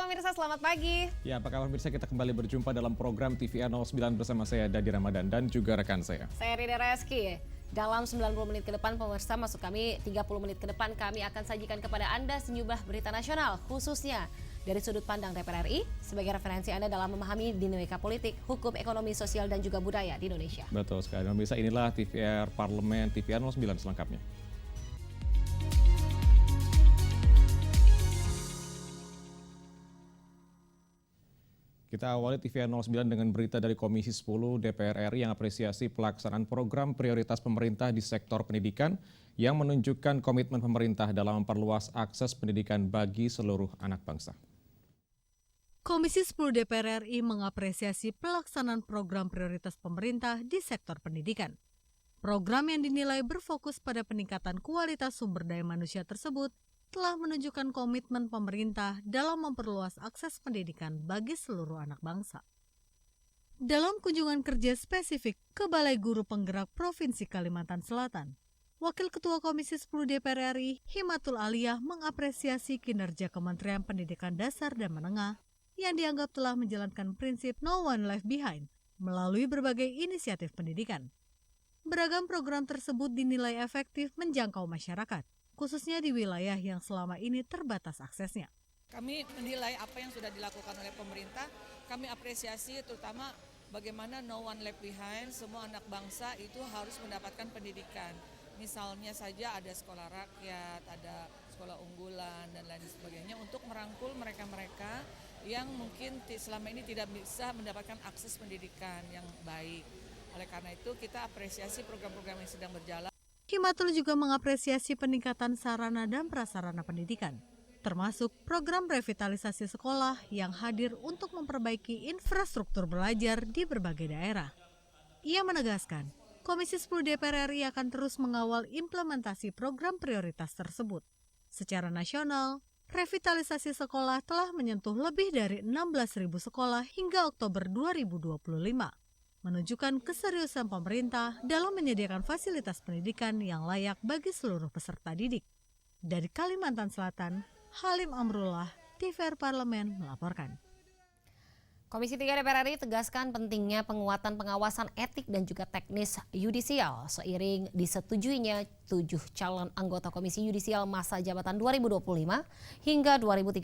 pemirsa, selamat pagi. Ya, apa kabar pemirsa? Kita kembali berjumpa dalam program TVR 09 bersama saya Dadi Ramadan dan juga rekan saya. Saya Rida Reski. Dalam 90 menit ke depan pemirsa, maksud kami 30 menit ke depan kami akan sajikan kepada Anda sejumlah berita nasional, khususnya dari sudut pandang DPR RI sebagai referensi Anda dalam memahami dinamika politik, hukum, ekonomi, sosial, dan juga budaya di Indonesia. Betul sekali. Pemirsa, inilah TVR Parlemen TVR 09 selengkapnya. Kita awali TVR 09 dengan berita dari Komisi 10 DPR RI yang apresiasi pelaksanaan program prioritas pemerintah di sektor pendidikan yang menunjukkan komitmen pemerintah dalam memperluas akses pendidikan bagi seluruh anak bangsa. Komisi 10 DPR RI mengapresiasi pelaksanaan program prioritas pemerintah di sektor pendidikan. Program yang dinilai berfokus pada peningkatan kualitas sumber daya manusia tersebut telah menunjukkan komitmen pemerintah dalam memperluas akses pendidikan bagi seluruh anak bangsa. Dalam kunjungan kerja spesifik ke Balai Guru Penggerak Provinsi Kalimantan Selatan, Wakil Ketua Komisi 10 DPR RI Himatul Aliyah mengapresiasi kinerja Kementerian Pendidikan Dasar dan Menengah yang dianggap telah menjalankan prinsip no one left behind melalui berbagai inisiatif pendidikan. Beragam program tersebut dinilai efektif menjangkau masyarakat, khususnya di wilayah yang selama ini terbatas aksesnya. Kami menilai apa yang sudah dilakukan oleh pemerintah, kami apresiasi terutama bagaimana no one left behind, semua anak bangsa itu harus mendapatkan pendidikan. Misalnya saja ada sekolah rakyat, ada sekolah unggulan dan lain sebagainya untuk merangkul mereka-mereka yang mungkin selama ini tidak bisa mendapatkan akses pendidikan yang baik. Oleh karena itu kita apresiasi program-program yang sedang berjalan. Himatul juga mengapresiasi peningkatan sarana dan prasarana pendidikan, termasuk program revitalisasi sekolah yang hadir untuk memperbaiki infrastruktur belajar di berbagai daerah. Ia menegaskan, Komisi 10 DPR RI akan terus mengawal implementasi program prioritas tersebut. Secara nasional, revitalisasi sekolah telah menyentuh lebih dari 16.000 sekolah hingga Oktober 2025. Menunjukkan keseriusan pemerintah dalam menyediakan fasilitas pendidikan yang layak bagi seluruh peserta didik. Dari Kalimantan Selatan, Halim Amrullah, TVR Parlemen melaporkan. Komisi 3 DPR RI tegaskan pentingnya penguatan pengawasan etik dan juga teknis yudisial seiring disetujuinya 7 calon anggota Komisi Yudisial masa jabatan 2025 hingga 2030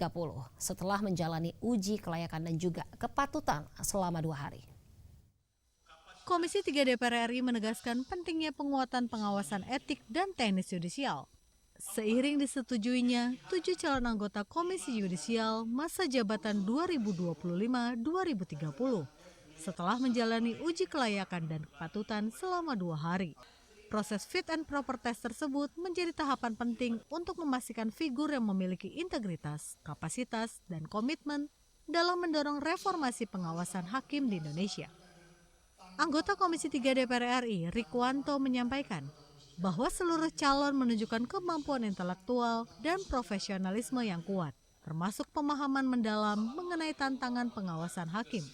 setelah menjalani uji kelayakan dan juga kepatutan selama 2 hari. Komisi 3 DPR RI menegaskan pentingnya penguatan pengawasan etik dan teknis yudisial. Seiring disetujuinya 7 calon anggota Komisi Yudisial masa jabatan 2025-2030 setelah menjalani uji kelayakan dan kepatutan selama 2 hari. Proses fit and proper test tersebut menjadi tahapan penting untuk memastikan figur yang memiliki integritas, kapasitas, dan komitmen dalam mendorong reformasi pengawasan hakim di Indonesia. Anggota Komisi 3 DPR RI, Rikwanto, menyampaikan bahwa seluruh calon menunjukkan kemampuan intelektual dan profesionalisme yang kuat, termasuk pemahaman mendalam mengenai tantangan pengawasan hakim.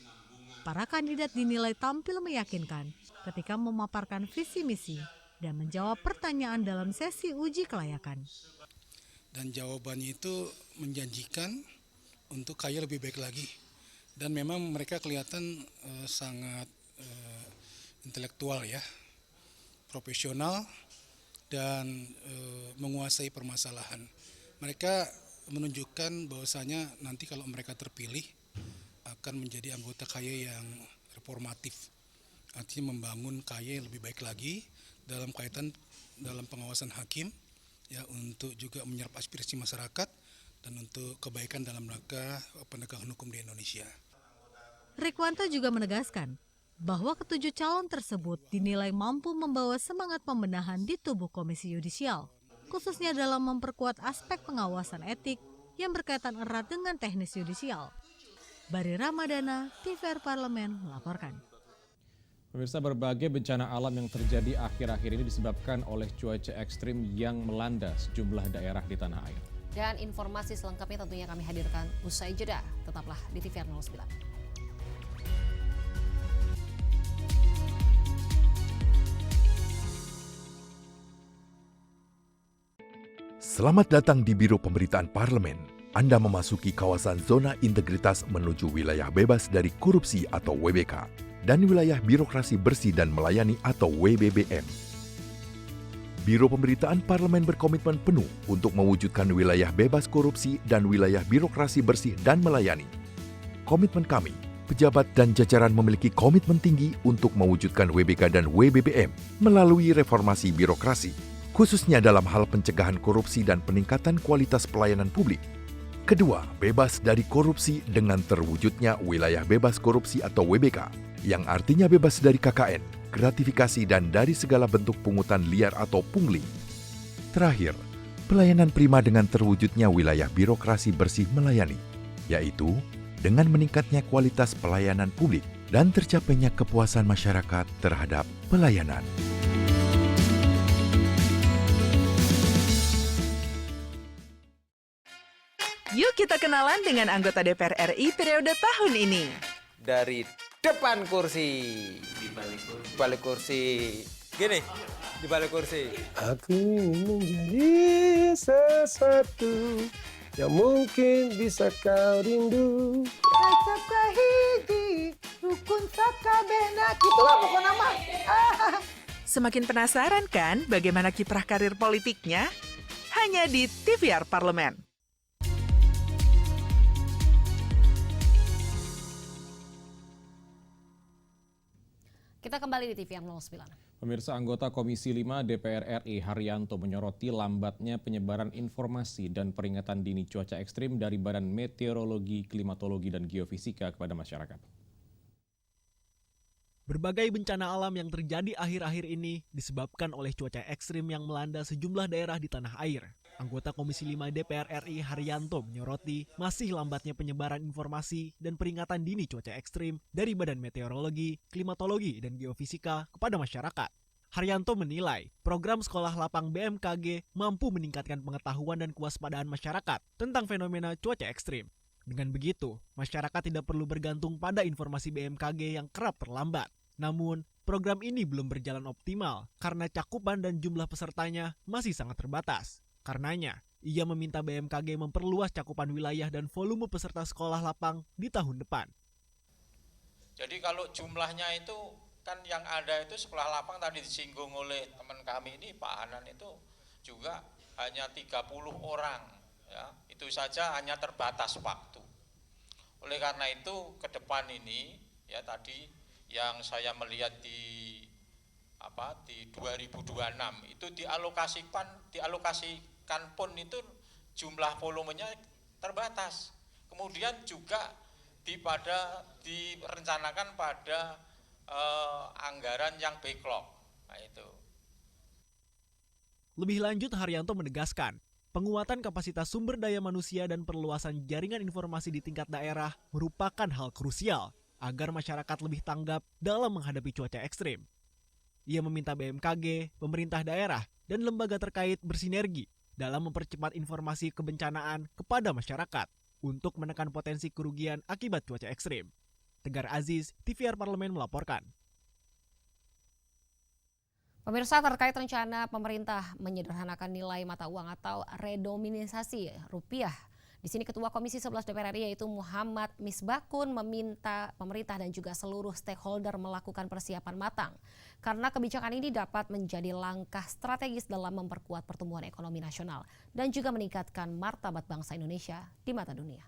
Para kandidat dinilai tampil meyakinkan ketika memaparkan visi misi dan menjawab pertanyaan dalam sesi uji kelayakan. Dan jawabannya itu menjanjikan untuk kaya lebih baik lagi. Dan memang mereka kelihatan sangat intelektual ya, profesional dan menguasai permasalahan. Mereka menunjukkan bahwasanya nanti kalau mereka terpilih akan menjadi anggota KAY yang reformatif, artinya membangun KAY yang lebih baik lagi dalam kaitan dalam pengawasan hakim ya, untuk juga menyerap aspirasi masyarakat dan untuk kebaikan dalam rangka penegakan hukum di Indonesia. Rikwanto juga menegaskan bahwa ketujuh calon tersebut dinilai mampu membawa semangat pembenahan di tubuh Komisi Yudisial, khususnya dalam memperkuat aspek pengawasan etik yang berkaitan erat dengan teknis yudisial. Bari Ramadana, TVR Parlemen melaporkan. Pemirsa, berbagai bencana alam yang terjadi akhir-akhir ini disebabkan oleh cuaca ekstrim yang melanda sejumlah daerah di tanah air. Dan informasi selengkapnya tentunya kami hadirkan usai jeda. Tetaplah di TVR 09. Selamat datang di Biro Pemberitaan Parlemen. Anda memasuki kawasan zona integritas menuju wilayah bebas dari korupsi atau WBK dan wilayah birokrasi bersih dan melayani atau WBBM. Biro Pemberitaan Parlemen berkomitmen penuh untuk mewujudkan wilayah bebas korupsi dan wilayah birokrasi bersih dan melayani. Komitmen kami, pejabat dan jajaran memiliki komitmen tinggi untuk mewujudkan WBK dan WBBM melalui reformasi birokrasi, khususnya dalam hal pencegahan korupsi dan peningkatan kualitas pelayanan publik. Kedua, bebas dari korupsi dengan terwujudnya wilayah bebas korupsi atau WBK, yang artinya bebas dari KKN, gratifikasi dan dari segala bentuk pungutan liar atau pungli. Terakhir, pelayanan prima dengan terwujudnya wilayah birokrasi bersih melayani, yaitu dengan meningkatnya kualitas pelayanan publik dan tercapainya kepuasan masyarakat terhadap pelayanan. Yuk kita kenalan dengan anggota DPR RI periode tahun ini. Dari depan kursi. Di balik kursi. Gini, di balik kursi. Aku ingin menjadi sesuatu yang mungkin bisa kau rindu. Acap kahiji, rukun sakabena. Itulah pokok nama. Semakin penasaran kan bagaimana kiprah karir politiknya? Hanya di TVR Parlemen. Kita kembali di TVR 09. Pemirsa, anggota Komisi 5 DPR RI Haryanto menyoroti lambatnya penyebaran informasi dan peringatan dini cuaca ekstrim dari Badan Meteorologi, Klimatologi, dan Geofisika kepada masyarakat. Berbagai bencana alam yang terjadi akhir-akhir ini disebabkan oleh cuaca ekstrim yang melanda sejumlah daerah di tanah air. Anggota Komisi 5 DPR RI Haryanto menyoroti masih lambatnya penyebaran informasi dan peringatan dini cuaca ekstrim dari Badan Meteorologi, Klimatologi, dan Geofisika kepada masyarakat. Haryanto menilai program Sekolah Lapang BMKG mampu meningkatkan pengetahuan dan kewaspadaan masyarakat tentang fenomena cuaca ekstrim. Dengan begitu, masyarakat tidak perlu bergantung pada informasi BMKG yang kerap terlambat. Namun, program ini belum berjalan optimal karena cakupan dan jumlah pesertanya masih sangat terbatas. Karenanya, ia meminta BMKG memperluas cakupan wilayah dan volume peserta sekolah lapang di tahun depan. Jadi kalau jumlahnya itu kan yang ada itu sekolah lapang tadi disinggung oleh teman kami ini, Pak Hanan, itu juga hanya 30 orang. Ya, itu saja hanya terbatas waktu. Oleh karena itu ke depan ini ya tadi yang saya melihat di 2026 itu dialokasikan pun itu jumlah volumenya terbatas. Kemudian juga direncanakan pada anggaran yang backlog. Nah, itu. Lebih lanjut, Haryanto menegaskan penguatan kapasitas sumber daya manusia dan perluasan jaringan informasi di tingkat daerah merupakan hal krusial agar masyarakat lebih tanggap dalam menghadapi cuaca ekstrim. Ia meminta BMKG, pemerintah daerah, dan lembaga terkait bersinergi dalam mempercepat informasi kebencanaan kepada masyarakat untuk menekan potensi kerugian akibat cuaca ekstrim. Tegar Aziz, TVR Parlemen melaporkan. Pemirsa, terkait rencana pemerintah menyederhanakan nilai mata uang atau redenominasi rupiah. Di sini Ketua Komisi 11 DPR RI yaitu Muhammad Misbakun meminta pemerintah dan juga seluruh stakeholder melakukan persiapan matang. Karena kebijakan ini dapat menjadi langkah strategis dalam memperkuat pertumbuhan ekonomi nasional dan juga meningkatkan martabat bangsa Indonesia di mata dunia.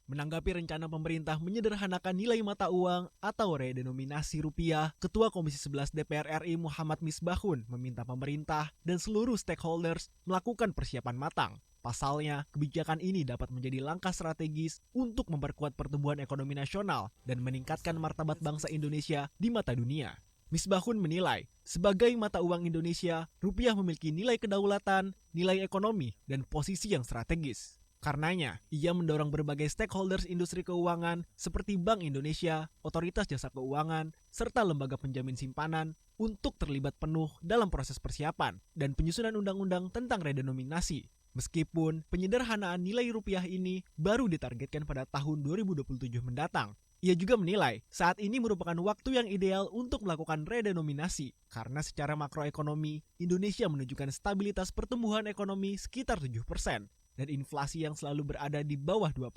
Menanggapi rencana pemerintah menyederhanakan nilai mata uang atau redenominasi rupiah, Ketua Komisi 11 DPR RI Muhammad Misbakun meminta pemerintah dan seluruh stakeholders melakukan persiapan matang. Pasalnya, kebijakan ini dapat menjadi langkah strategis untuk memperkuat pertumbuhan ekonomi nasional dan meningkatkan martabat bangsa Indonesia di mata dunia. Misbakun menilai, sebagai mata uang Indonesia, rupiah memiliki nilai kedaulatan, nilai ekonomi, dan posisi yang strategis. Karenanya, ia mendorong berbagai stakeholders industri keuangan seperti Bank Indonesia, Otoritas Jasa Keuangan, serta lembaga penjamin simpanan untuk terlibat penuh dalam proses persiapan dan penyusunan undang-undang tentang redenominasi. Meskipun penyederhanaan nilai rupiah ini baru ditargetkan pada tahun 2027 mendatang, ia juga menilai saat ini merupakan waktu yang ideal untuk melakukan redenominasi karena secara makroekonomi, Indonesia menunjukkan stabilitas pertumbuhan ekonomi sekitar 7%. dan inflasi yang selalu berada di bawah 2%.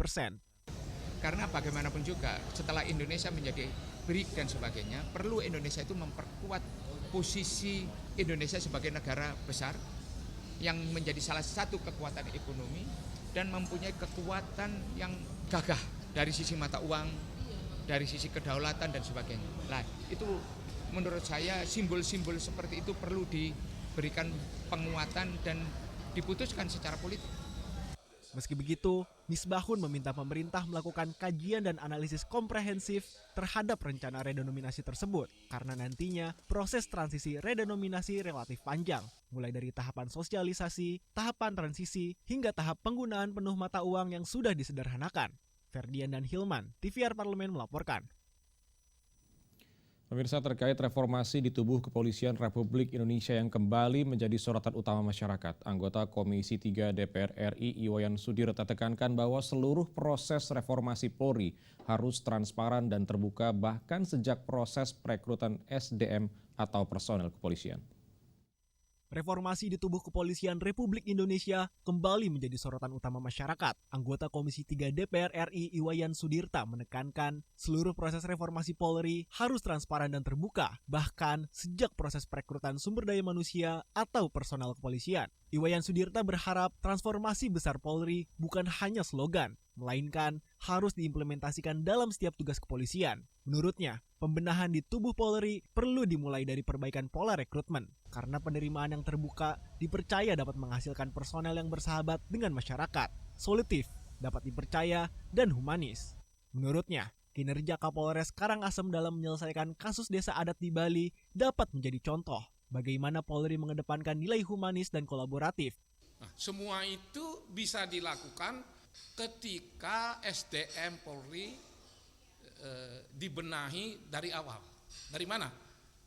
Karena bagaimanapun juga setelah Indonesia menjadi BRIC dan sebagainya, perlu Indonesia itu memperkuat posisi Indonesia sebagai negara besar yang menjadi salah satu kekuatan ekonomi dan mempunyai kekuatan yang gagah dari sisi mata uang, dari sisi kedaulatan dan sebagainya. Nah, itu menurut saya simbol-simbol seperti itu perlu diberikan penguatan dan diputuskan secara politik. Meski begitu, Misbahun meminta pemerintah melakukan kajian dan analisis komprehensif terhadap rencana redenominasi tersebut, karena nantinya proses transisi redenominasi relatif panjang, mulai dari tahapan sosialisasi, tahapan transisi, hingga tahap penggunaan penuh mata uang yang sudah disederhanakan. Ferdian dan Hilman, TVR Parlemen melaporkan. Pemirsa, terkait reformasi di tubuh Kepolisian Republik Indonesia yang kembali menjadi sorotan utama masyarakat, anggota Komisi 3 DPR RI Iwayan Sudirta tekankan bahwa seluruh proses reformasi Polri harus transparan dan terbuka bahkan sejak proses perekrutan SDM atau personel kepolisian. Reformasi di tubuh Kepolisian Republik Indonesia kembali menjadi sorotan utama masyarakat. Anggota Komisi 3 DPR RI Iwayan Sudirta menekankan seluruh proses reformasi Polri harus transparan dan terbuka, bahkan sejak proses perekrutan sumber daya manusia atau personal kepolisian. Iwayan Sudirta berharap transformasi besar Polri bukan hanya slogan, melainkan harus diimplementasikan dalam setiap tugas kepolisian. Menurutnya, pembenahan di tubuh Polri perlu dimulai dari perbaikan pola rekrutmen, karena penerimaan yang terbuka dipercaya dapat menghasilkan personel yang bersahabat dengan masyarakat, solutif, dapat dipercaya, dan humanis. Menurutnya, kinerja Kapolres Karangasem dalam menyelesaikan kasus desa adat di Bali dapat menjadi contoh bagaimana Polri mengedepankan nilai humanis dan kolaboratif. Nah, semua itu bisa dilakukan ketika SDM Polri dibenahi dari awal. Dari mana?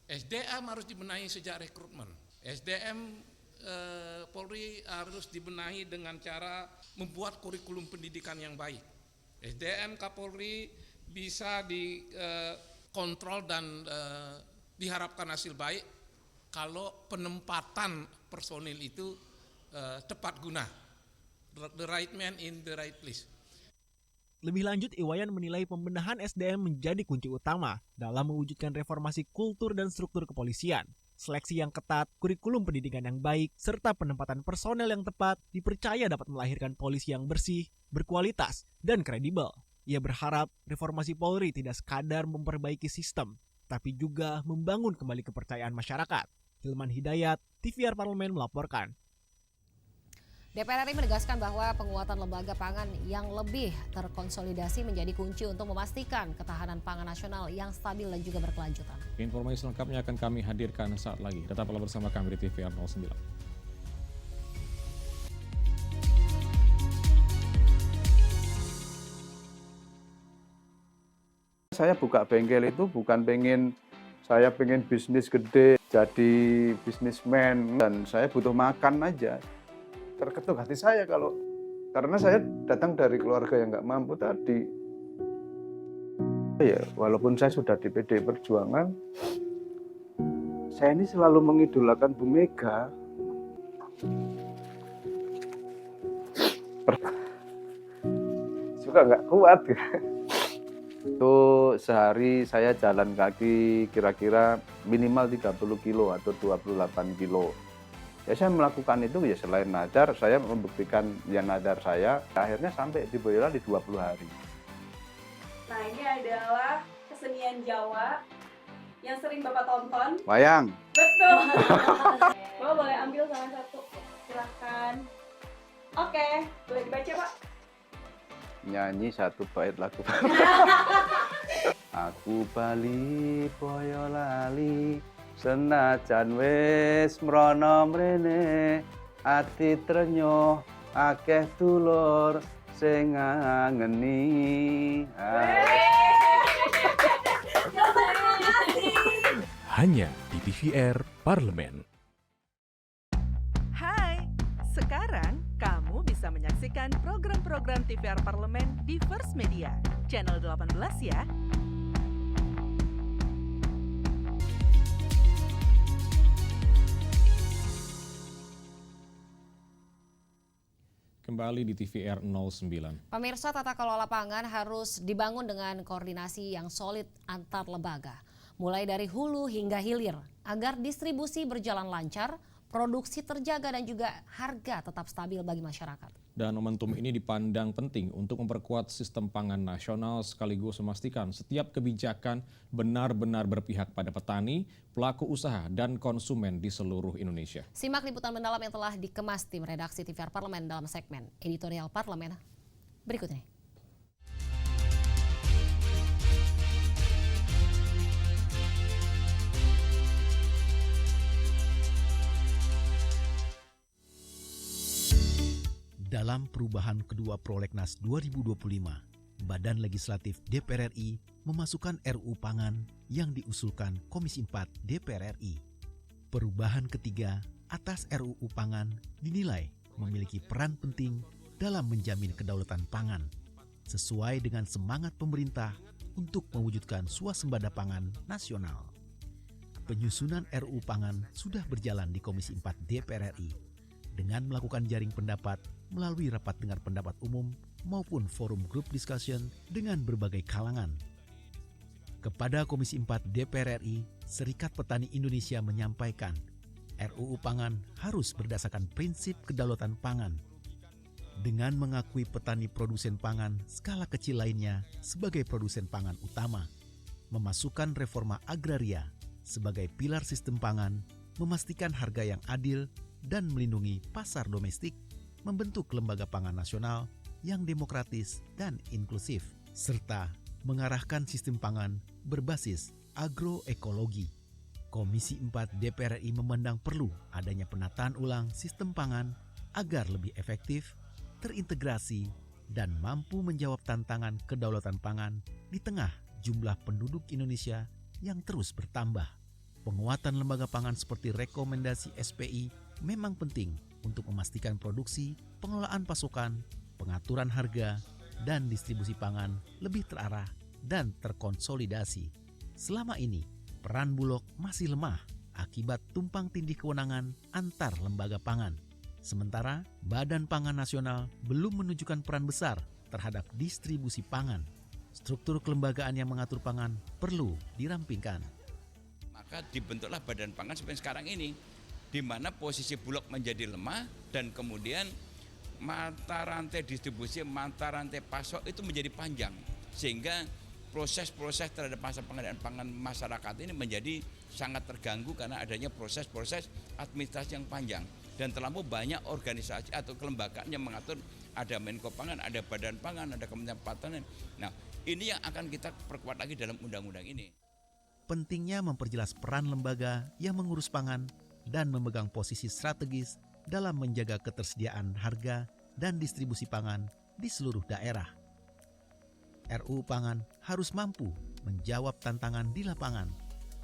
SDM harus dibenahi sejak rekrutmen. SDM Polri harus dibenahi dengan cara membuat kurikulum pendidikan yang baik. SDM Kapolri bisa dikontrol dan diharapkan hasil baik kalau penempatan personil itu tepat guna. The right man in the right place. Lebih lanjut, Iwayan menilai pembenahan SDM menjadi kunci utama dalam mewujudkan reformasi kultur dan struktur kepolisian. Seleksi yang ketat, kurikulum pendidikan yang baik, serta penempatan personel yang tepat dipercaya dapat melahirkan polisi yang bersih, berkualitas, dan kredibel. Ia berharap reformasi Polri tidak sekadar memperbaiki sistem, tapi juga membangun kembali kepercayaan masyarakat. Hilman Hidayat, TVR Parlemen melaporkan. DPR RI menegaskan bahwa penguatan lembaga pangan yang lebih terkonsolidasi menjadi kunci untuk memastikan ketahanan pangan nasional yang stabil dan juga berkelanjutan. Informasi selengkapnya akan kami hadirkan saat lagi. Tetaplah bersama kami di TVR 09. Saya buka bengkel itu bukan saya pengen bisnis gede, jadi bisnismen, dan saya butuh makan aja. Terketuk hati saya karena saya datang dari keluarga yang nggak mampu tadi. Ya, walaupun saya sudah di PDI Perjuangan, saya ini selalu mengidolakan Bu Mega. Juga nggak kuat ya. Itu sehari saya jalan kaki kira-kira minimal 30 kilo atau 28 kilo. Ya saya melakukan itu ya selain nadar, saya membuktikan yang nadar saya. Akhirnya sampai di Boyolali 20 hari. Nah ini adalah kesenian Jawa yang sering Bapak tonton. Wayang. Betul. Bapak boleh ambil salah satu, silahkan. Oke, boleh dibaca Pak? Nyanyi satu bait lagu. Aku bali Boyolali, senajan wis mrana mrene, ati trenyo akeh dulur sing ngangeni. Hanya di TVR Parlemen. Hai, sekarang kamu bisa menyaksikan program-program TVR Parlemen di First Media, channel 18 ya. Kembali di TVR 09. Pemirsa, tata kelola pangan harus dibangun dengan koordinasi yang solid antar lembaga, mulai dari hulu hingga hilir, agar distribusi berjalan lancar, produksi terjaga dan juga harga tetap stabil bagi masyarakat. Dan momentum ini dipandang penting untuk memperkuat sistem pangan nasional sekaligus memastikan setiap kebijakan benar-benar berpihak pada petani, pelaku usaha, dan konsumen di seluruh Indonesia. Simak liputan mendalam yang telah dikemas tim redaksi TVR Parlemen dalam segmen Editorial Parlemen berikut ini. Dalam perubahan kedua Prolegnas 2025, Badan Legislatif DPR RI memasukkan RUU Pangan yang diusulkan Komisi 4 DPR RI. Perubahan ketiga atas RUU Pangan dinilai memiliki peran penting dalam menjamin kedaulatan pangan, sesuai dengan semangat pemerintah untuk mewujudkan swasembada pangan nasional. Penyusunan RUU Pangan sudah berjalan di Komisi 4 DPR RI dengan melakukan jaring pendapat melalui rapat dengar pendapat umum maupun forum group discussion dengan berbagai kalangan. Kepada Komisi 4 DPR RI, Serikat Petani Indonesia menyampaikan RUU Pangan harus berdasarkan prinsip kedaulatan pangan dengan mengakui petani produsen pangan skala kecil lainnya sebagai produsen pangan utama, memasukkan reforma agraria sebagai pilar sistem pangan, memastikan harga yang adil dan melindungi pasar domestik, membentuk lembaga pangan nasional yang demokratis dan inklusif, serta mengarahkan sistem pangan berbasis agroekologi. Komisi 4 DPR RI memandang perlu adanya penataan ulang sistem pangan agar lebih efektif, terintegrasi, dan mampu menjawab tantangan kedaulatan pangan di tengah jumlah penduduk Indonesia yang terus bertambah. Penguatan lembaga pangan seperti rekomendasi SPI memang penting untuk memastikan produksi, pengelolaan pasokan, pengaturan harga, dan distribusi pangan lebih terarah dan terkonsolidasi. Selama ini, peran Bulog masih lemah akibat tumpang tindih kewenangan antar lembaga pangan. Sementara, Badan Pangan Nasional belum menunjukkan peran besar terhadap distribusi pangan. Struktur kelembagaan yang mengatur pangan perlu dirampingkan. Maka dibentuklah Badan Pangan seperti sekarang ini, di mana posisi Bulog menjadi lemah dan kemudian mata rantai distribusi, mata rantai pasok itu menjadi panjang, sehingga proses-proses terhadap masa pengadaan pangan masyarakat ini menjadi sangat terganggu karena adanya proses-proses administrasi yang panjang dan terlalu banyak organisasi atau kelembagaan yang mengatur, ada Menko Pangan, ada Badan Pangan, ada Kementerian Pertanian. Nah, ini yang akan kita perkuat lagi dalam undang-undang ini. Pentingnya memperjelas peran lembaga yang mengurus pangan dan memegang posisi strategis dalam menjaga ketersediaan harga dan distribusi pangan di seluruh daerah. RUU Pangan harus mampu menjawab tantangan di lapangan,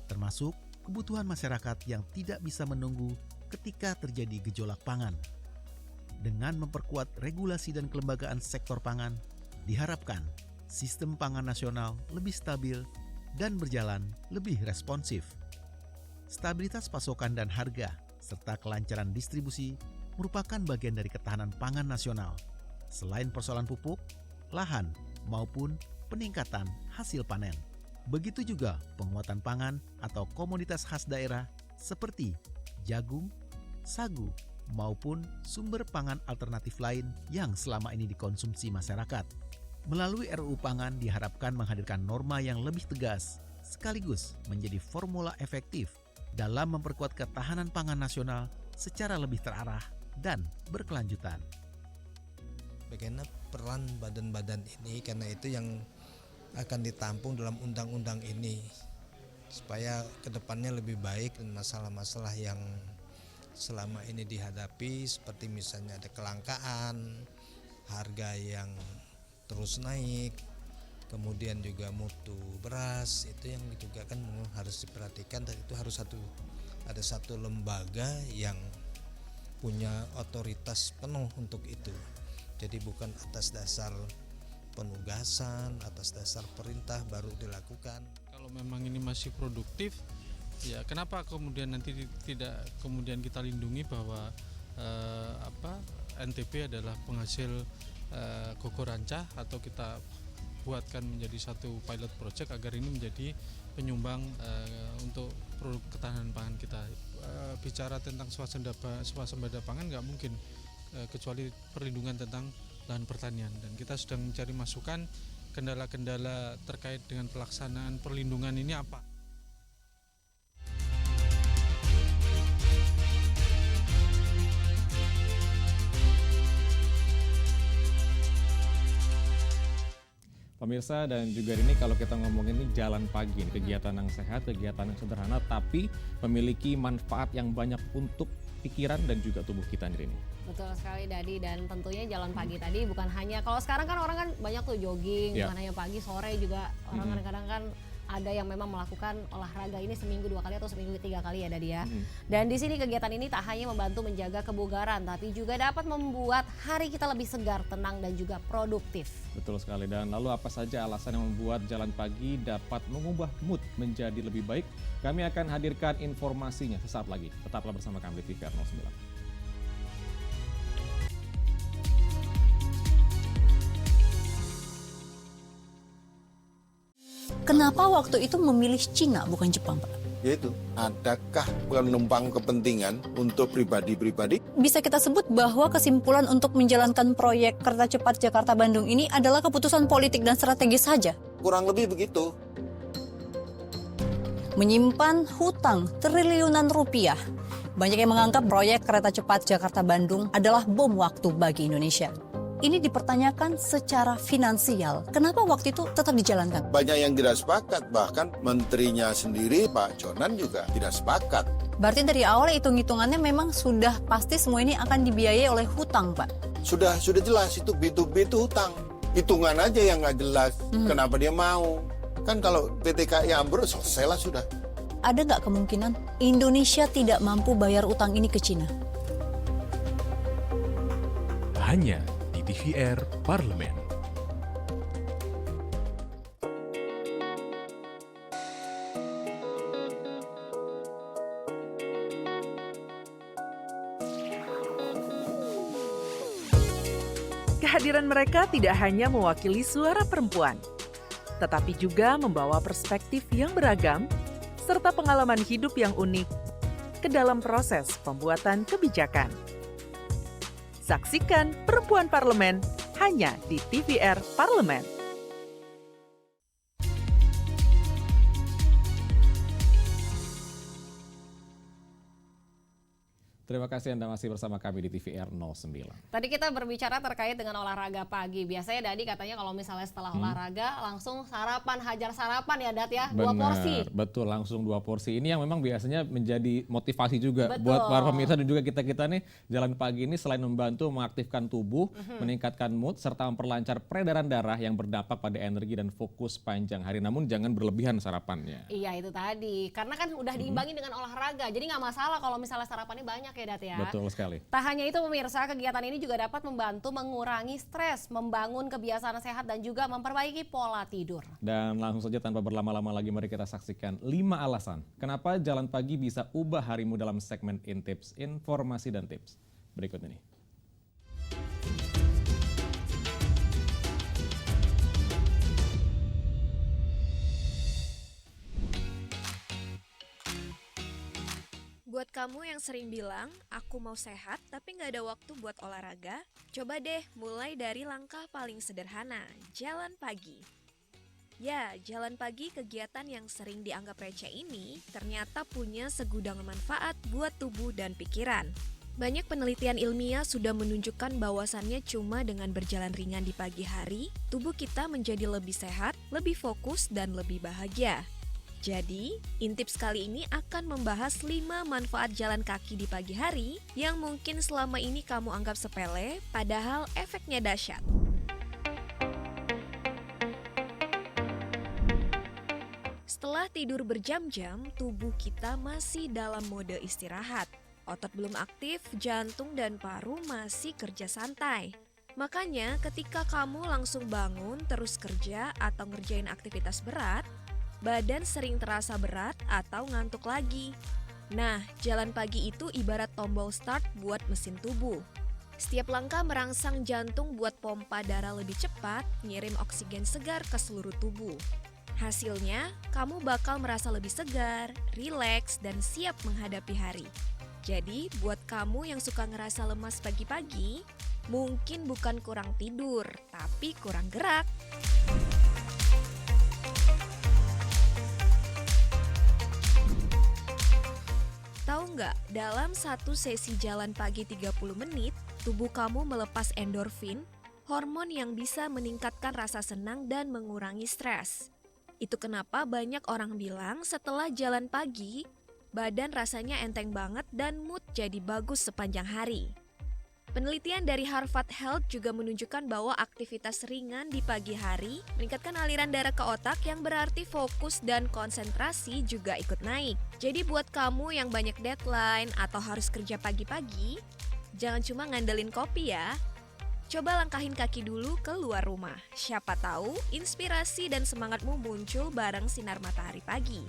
termasuk kebutuhan masyarakat yang tidak bisa menunggu ketika terjadi gejolak pangan. Dengan memperkuat regulasi dan kelembagaan sektor pangan, diharapkan sistem pangan nasional lebih stabil dan berjalan lebih responsif. Stabilitas pasokan dan harga, serta kelancaran distribusi merupakan bagian dari ketahanan pangan nasional, selain persoalan pupuk, lahan, maupun peningkatan hasil panen. Begitu juga penguatan pangan atau komoditas khas daerah seperti jagung, sagu, maupun sumber pangan alternatif lain yang selama ini dikonsumsi masyarakat. Melalui RUU Pangan diharapkan menghadirkan norma yang lebih tegas, sekaligus menjadi formula efektif dalam memperkuat ketahanan pangan nasional secara lebih terarah dan berkelanjutan. Bagaimana peran badan-badan ini, karena itu yang akan ditampung dalam undang-undang ini supaya kedepannya lebih baik dan masalah-masalah yang selama ini dihadapi seperti misalnya ada kelangkaan, harga yang terus naik, kemudian juga mutu beras itu yang juga kan harus diperhatikan, dan itu harus ada satu lembaga yang punya otoritas penuh untuk itu. Jadi bukan atas dasar penugasan, atas dasar perintah baru dilakukan. Kalau memang ini masih produktif, ya kenapa kemudian nanti tidak kemudian kita lindungi bahwa NTP adalah penghasil koko ranca atau kita buatkan menjadi satu pilot project agar ini menjadi penyumbang untuk produk ketahanan pangan kita. Bicara tentang swasembada pangan nggak mungkin kecuali perlindungan tentang lahan pertanian, dan kita sedang mencari masukan kendala-kendala terkait dengan pelaksanaan perlindungan ini apa. Pemirsa dan juga ini kalau kita ngomongin ini jalan pagi, ini kegiatan yang sehat, kegiatan yang sederhana tapi memiliki manfaat yang banyak untuk pikiran dan juga tubuh kita ini. Betul sekali Dadi, dan tentunya jalan pagi tadi bukan hanya, kalau sekarang kan orang kan banyak tuh jogging, bukan hanya pagi, sore juga orang kadang-kadang kan ada yang memang melakukan olahraga ini seminggu 2 kali atau seminggu 3 kali ya Dadi ya. Dan di sini kegiatan ini tak hanya membantu menjaga kebugaran tapi juga dapat membuat hari kita lebih segar, tenang dan juga produktif. Betul sekali, dan lalu apa saja alasan yang membuat jalan pagi dapat mengubah mood menjadi lebih baik? Kami akan hadirkan informasinya sesaat lagi. Tetaplah bersama kami di TVR 09. Kenapa waktu itu memilih Cina bukan Jepang, Pak? Yaitu, adakah penumpang kepentingan untuk pribadi-pribadi? Bisa kita sebut bahwa kesimpulan untuk menjalankan proyek Kereta Cepat Jakarta-Bandung ini adalah keputusan politik dan strategis saja? Kurang lebih begitu. Menyimpan hutang triliunan rupiah. Banyak yang menganggap proyek Kereta Cepat Jakarta-Bandung adalah bom waktu bagi Indonesia. Ini dipertanyakan secara finansial. Kenapa waktu itu tetap dijalankan? Banyak yang tidak sepakat, bahkan menterinya sendiri Pak Jonan juga tidak sepakat. Berarti dari awal hitung-hitungannya memang sudah pasti semua ini akan dibiayai oleh hutang, Pak? Sudah jelas itu B2B itu hutang. Hitungan aja yang nggak jelas. Kenapa dia mau? Kan kalau PT KAI ambruk selesailah sudah. Ada nggak kemungkinan Indonesia tidak mampu bayar utang ini ke Cina? Hanya di TVR Parlemen. Kehadiran mereka tidak hanya mewakili suara perempuan, tetapi juga membawa perspektif yang beragam serta pengalaman hidup yang unik ke dalam proses pembuatan kebijakan. Saksikan Perempuan Parlemen hanya di TVR Parlemen. Terima kasih Anda masih bersama kami di TVR 09. Tadi kita berbicara terkait dengan olahraga pagi. Biasanya Dadi katanya kalau misalnya setelah olahraga langsung sarapan, hajar sarapan ya Dat ya, 2 porsi. Betul, langsung 2 porsi. Ini yang memang biasanya menjadi motivasi juga buat para pemirsa dan juga kita-kita nih. Jalan pagi ini selain membantu mengaktifkan tubuh, meningkatkan mood, serta memperlancar peredaran darah yang berdampak pada energi dan fokus panjang hari. Namun jangan berlebihan sarapannya. Iya itu tadi, karena kan udah diimbangi dengan olahraga. Jadi nggak masalah kalau misalnya sarapannya banyak ya Dat ya. Betul sekali. Tak hanya itu pemirsa, kegiatan ini juga dapat membantu mengurangi stres, membangun kebiasaan sehat dan juga memperbaiki pola tidur. Dan langsung saja tanpa berlama-lama lagi mari kita saksikan 5 alasan kenapa jalan pagi bisa ubah harimu dalam segmen Intips, informasi dan tips. Berikut ini. Buat kamu yang sering bilang, aku mau sehat tapi nggak ada waktu buat olahraga, coba deh mulai dari langkah paling sederhana, jalan pagi. Ya, jalan pagi kegiatan yang sering dianggap receh ini ternyata punya segudang manfaat buat tubuh dan pikiran. Banyak penelitian ilmiah sudah menunjukkan bahwasannya cuma dengan berjalan ringan di pagi hari, tubuh kita menjadi lebih sehat, lebih fokus, dan lebih bahagia. Jadi, Intips kali ini akan membahas 5 manfaat jalan kaki di pagi hari yang mungkin selama ini kamu anggap sepele, padahal efeknya dahsyat. Setelah tidur berjam-jam, tubuh kita masih dalam mode istirahat. Otot belum aktif, jantung dan paru masih kerja santai. Makanya ketika kamu langsung bangun terus kerja atau ngerjain aktivitas berat, badan sering terasa berat atau ngantuk lagi. Nah, jalan pagi itu ibarat tombol start buat mesin tubuh. Setiap langkah merangsang jantung buat pompa darah lebih cepat, ngirim oksigen segar ke seluruh tubuh. Hasilnya, kamu bakal merasa lebih segar, rileks, dan siap menghadapi hari. Jadi, buat kamu yang suka ngerasa lemas pagi-pagi, mungkin bukan kurang tidur, tapi kurang gerak. Tahu nggak, dalam satu sesi jalan pagi 30 menit, tubuh kamu melepas endorfin, hormon yang bisa meningkatkan rasa senang dan mengurangi stres. Itu kenapa banyak orang bilang setelah jalan pagi, badan rasanya enteng banget dan mood jadi bagus sepanjang hari. Penelitian dari Harvard Health juga menunjukkan bahwa aktivitas ringan di pagi hari meningkatkan aliran darah ke otak yang berarti fokus dan konsentrasi juga ikut naik. Jadi buat kamu yang banyak deadline atau harus kerja pagi-pagi, jangan cuma ngandelin kopi ya. Coba langkahin kaki dulu keluar rumah. Siapa tahu inspirasi dan semangatmu muncul bareng sinar matahari pagi.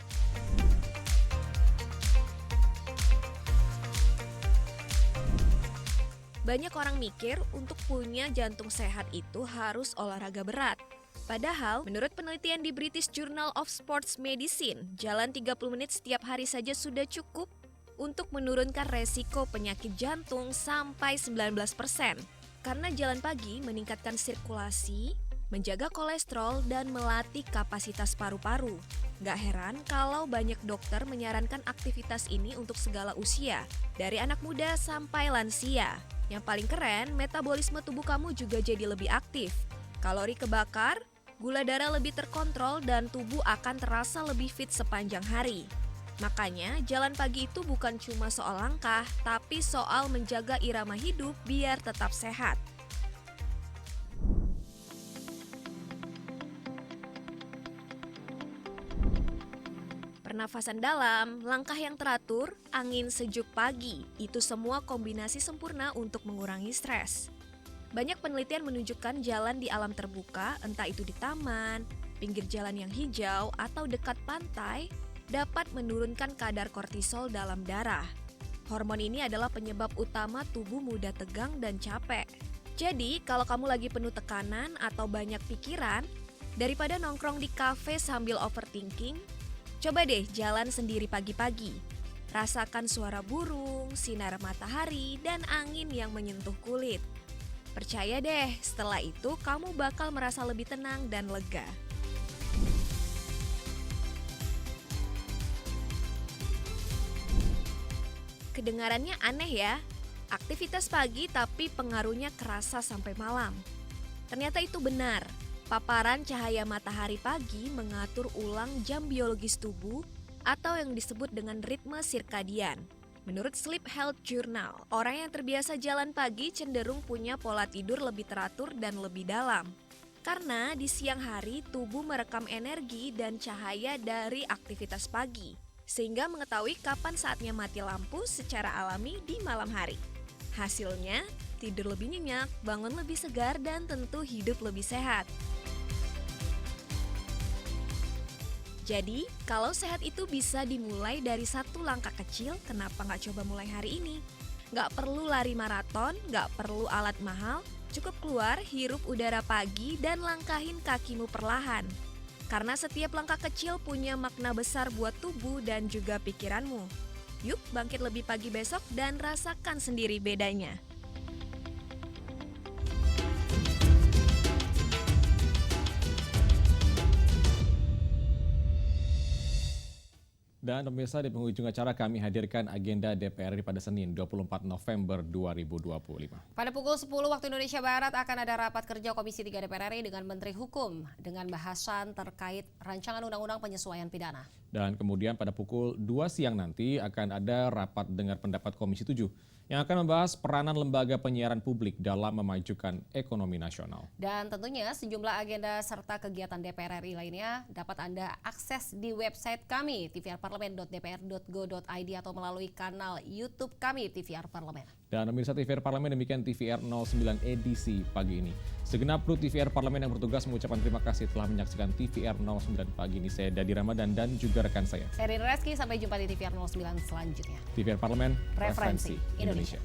Banyak orang mikir untuk punya jantung sehat itu harus olahraga berat. Padahal, menurut penelitian di British Journal of Sports Medicine, jalan 30 menit setiap hari saja sudah cukup untuk menurunkan resiko penyakit jantung sampai 19%. Karena jalan pagi meningkatkan sirkulasi, menjaga kolesterol, dan melatih kapasitas paru-paru. Gak heran kalau banyak dokter menyarankan aktivitas ini untuk segala usia, dari anak muda sampai lansia. Yang paling keren, metabolisme tubuh kamu juga jadi lebih aktif. Kalori kebakar, gula darah lebih terkontrol, dan tubuh akan terasa lebih fit sepanjang hari. Makanya, jalan pagi itu bukan cuma soal langkah, tapi soal menjaga irama hidup biar tetap sehat. Pernafasan dalam, langkah yang teratur, angin sejuk pagi, itu semua kombinasi sempurna untuk mengurangi stres. Banyak penelitian menunjukkan jalan di alam terbuka, entah itu di taman, pinggir jalan yang hijau, atau dekat pantai, dapat menurunkan kadar kortisol dalam darah. Hormon ini adalah penyebab utama tubuh mudah tegang dan capek. Jadi, kalau kamu lagi penuh tekanan atau banyak pikiran, daripada nongkrong di kafe sambil overthinking, coba deh jalan sendiri pagi-pagi. Rasakan suara burung, sinar matahari, dan angin yang menyentuh kulit. Percaya deh, setelah itu kamu bakal merasa lebih tenang dan lega. Kedengarannya aneh ya, aktivitas pagi tapi pengaruhnya kerasa sampai malam. Ternyata itu benar. Paparan cahaya matahari pagi mengatur ulang jam biologis tubuh atau yang disebut dengan ritme sirkadian. Menurut Sleep Health Journal, orang yang terbiasa jalan pagi cenderung punya pola tidur lebih teratur dan lebih dalam. Karena di siang hari tubuh merekam energi dan cahaya dari aktivitas pagi, sehingga mengetahui kapan saatnya mati lampu secara alami di malam hari. Hasilnya, tidur lebih nyenyak, bangun lebih segar, dan tentu hidup lebih sehat. Jadi, kalau sehat itu bisa dimulai dari satu langkah kecil, kenapa nggak coba mulai hari ini? Nggak perlu lari maraton, nggak perlu alat mahal, cukup keluar, hirup udara pagi, dan langkahin kakimu perlahan. Karena setiap langkah kecil punya makna besar buat tubuh dan juga pikiranmu. Yuk bangkit lebih pagi besok dan rasakan sendiri bedanya. Dan pemirsa, di penghujung acara kami hadirkan agenda DPR RI pada Senin 24 November 2025. Pada pukul 10 waktu Indonesia Barat akan ada rapat kerja Komisi 3 DPR RI dengan Menteri Hukum dengan bahasan terkait rancangan undang-undang penyesuaian pidana. Dan kemudian pada pukul 2 siang nanti akan ada rapat dengar pendapat Komisi 7 yang akan membahas peranan lembaga penyiaran publik dalam memajukan ekonomi nasional. Dan tentunya sejumlah agenda serta kegiatan DPR RI lainnya dapat Anda akses di website kami tvrparlemen.dpr.go.id atau melalui kanal YouTube kami TVR Parlemen. Dan pemirsa TVR Parlemen, demikian TVR 09 edisi pagi ini. Segenap kru TVR Parlemen yang bertugas mengucapkan terima kasih telah menyaksikan TVR 09 pagi ini. Saya Dadi Ramadan dan juga rekan saya. Saya Rin Reski, sampai jumpa di TVR 09 selanjutnya. TVR Parlemen, referensi Indonesia.